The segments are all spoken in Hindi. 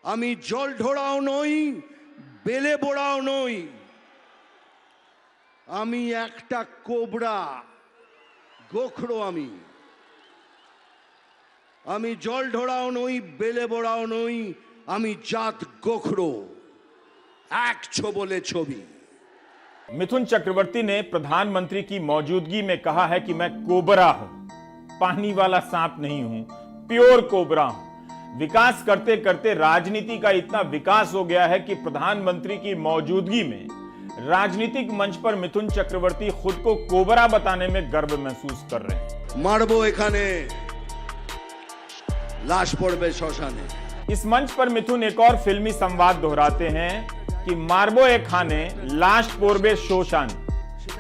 আমি জল ঢোড়াও নই, বেলে বোড়াও নই, আমি একটা কোবরা, গোখরো। আমি জল ঢোড়াও নই, বেলে বোড়াও নই, আমি জাত गोखरो, एक छोबोले छोबी। मिथुन चक्रवर्ती ने प्रधानमंत्री की मौजूदगी में कहा है कि मैं कोबरा हूं, पानी वाला सांप नहीं हूं, प्योर कोबरा हूं। विकास करते करते राजनीति का इतना विकास हो गया है कि प्रधानमंत्री की मौजूदगी में राजनीतिक मंच पर मिथुन चक्रवर्ती खुद को कोबरा बताने में गर्व महसूस कर रहे हैं। मारबो एखाने, लाश पड़बे श्मशाने। इस मंच पर मिथुन एक और फिल्मी संवाद दोहराते हैं कि मारबो ए खाने, लाश पोरबे शोशान।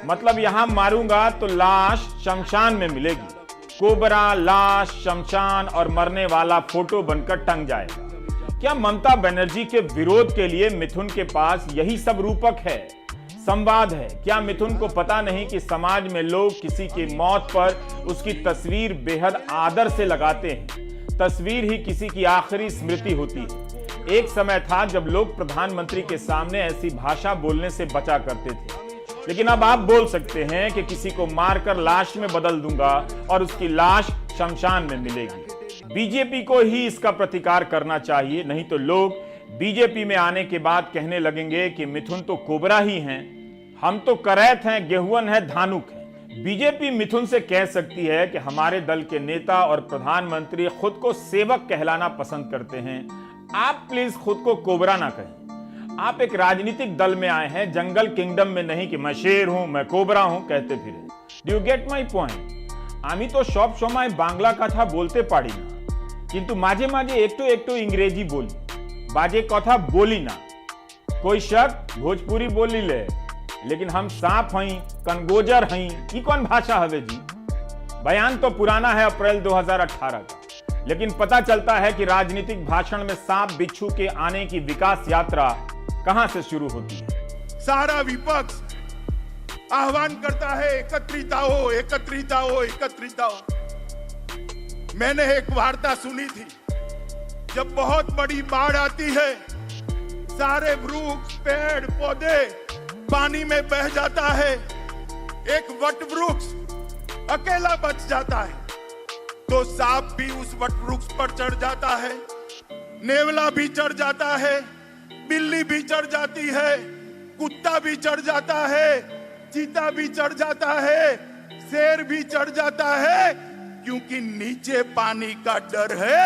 मतलब यहां मारूंगा तो लाश शमशान में मिलेगी। कोबरा, लाश, शमशान और मरने वाला फोटो बनकर टंग जाएगा। क्या ममता बनर्जी के विरोध के लिए मिथुन के पास यही सब रूपक है, संवाद है? क्या मिथुन को पता नहीं कि समाज में लोग किसी की मौत पर उसकी तस्वीर बेहद आदर से लगाते हैं? तस्वीर ही किसी की आखिरी स्मृति होती है। एक समय था जब लोग प्रधानमंत्री के सामने ऐसी भाषा बोलने से बचा करते थे, लेकिन अब आप बोल सकते हैं कि किसी को मारकर लाश में बदल दूंगा और उसकी लाश शमशान में मिलेगी। बीजेपी को ही इसका प्रतिकार करना चाहिए, नहीं तो लोग बीजेपी में आने के बाद कहने लगेंगे कि मिथुन तो कोबरा ही हैं, हम तो करैत हैं, गेहुअन है, धानुक है। बीजेपी मिथुन से कह सकती है कि हमारे दल के नेता और प्रधानमंत्री खुद को सेवक कहलाना पसंद करते हैं, आप प्लीज खुद को कोबरा ना कहें। आप एक राजनीतिक दल में आए हैं, जंगल किंगडम में नहीं कि मैं शेर हूं, मैं कोबरा हूं कहते फिरे। Do you get my point? आमी तो सब समय बांग्ला कथा बोलते पारी ना, किंतु माझे माझे एकटू इंग्रेजी बोली, बाजे कथा बोली ना। कोई शक भोजपुरी बोली ले, लेकिन हम सांप हई, कनगोजर हई, ये कौन भाषा हवे जी? बयान तो पुराना है, अप्रैल 2018 का, लेकिन पता चलता है कि राजनीतिक भाषण में सांप बिच्छू के आने की विकास यात्रा कहां से शुरू होती है। सारा विपक्ष आह्वान करता है एकत्रित आओ, एकत्रित आओ, एकत्रित आओ। मैंने एक वार्ता सुनी थी, जब बहुत बड़ी बाढ़ आती है, सारे वृक्ष, पेड़ पौधे पानी में बह जाता है, एक वट वृक्ष अकेला बच जाता है, तो सांप भी उस वट वृक्ष पर चढ़ जाता है, नेवला भी चढ़ जाता है, बिल्ली भी चढ़ जाती है, कुत्ता भी चढ़ जाता है, चीता भी चढ़ जाता है, शेर भी चढ़ जाता है, क्योंकि नीचे पानी का डर है,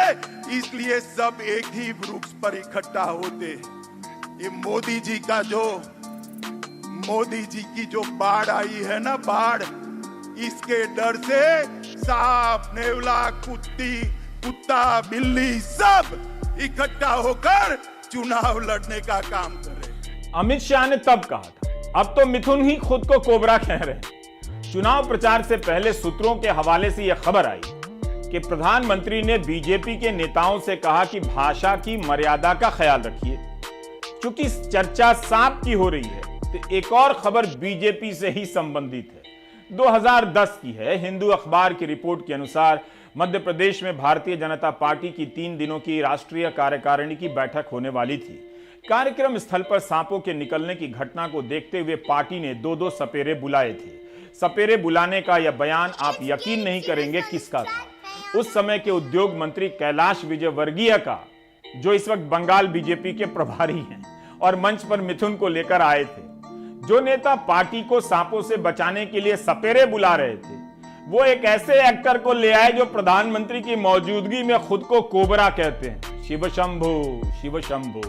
इसलिए सब एक ही वृक्ष पर इकट्ठा होते हैं। ये मोदी जी की जो बाढ़ आई है ना, बाढ़, इसके डर से सांप, नेवला, कुत्ता, बिल्ली सब इकट्ठा होकर चुनाव लड़ने का काम कर रहे हैं। अमित शाह ने तब कहा था, अब तो मिथुन ही खुद को कोबरा कह रहे हैं। चुनाव प्रचार से पहले सूत्रों के हवाले से यह खबर आई कि प्रधानमंत्री ने बीजेपी के नेताओं से कहा कि भाषा की मर्यादा का ख्याल रखिए। चूंकि चर्चा सांप की हो रही है, तो एक और खबर बीजेपी से ही संबंधित है। 2010 की है। हिंदू अखबार की रिपोर्ट के अनुसार मध्य प्रदेश में भारतीय जनता पार्टी की 3 दिनों की राष्ट्रीय कार्यकारिणी की बैठक होने वाली थी। कार्यक्रम स्थल पर सांपों के निकलने की घटना को देखते हुए पार्टी ने 2-2 सपेरे बुलाए थे। सपेरे बुलाने का यह बयान आप यकीन नहीं करेंगे किसका था। उस समय के उद्योग मंत्री कैलाश विजयवर्गीय का, जो इस वक्त बंगाल बीजेपी के प्रभारी हैं और मंच पर मिथुन को लेकर आए थे। जो नेता पार्टी को सांपों से बचाने के लिए सपेरे बुला रहे थे, वो एक ऐसे एक्टर को ले आए जो प्रधानमंत्री की मौजूदगी में खुद को कोबरा कहते हैं। शिव शंभो, शिव शंभो।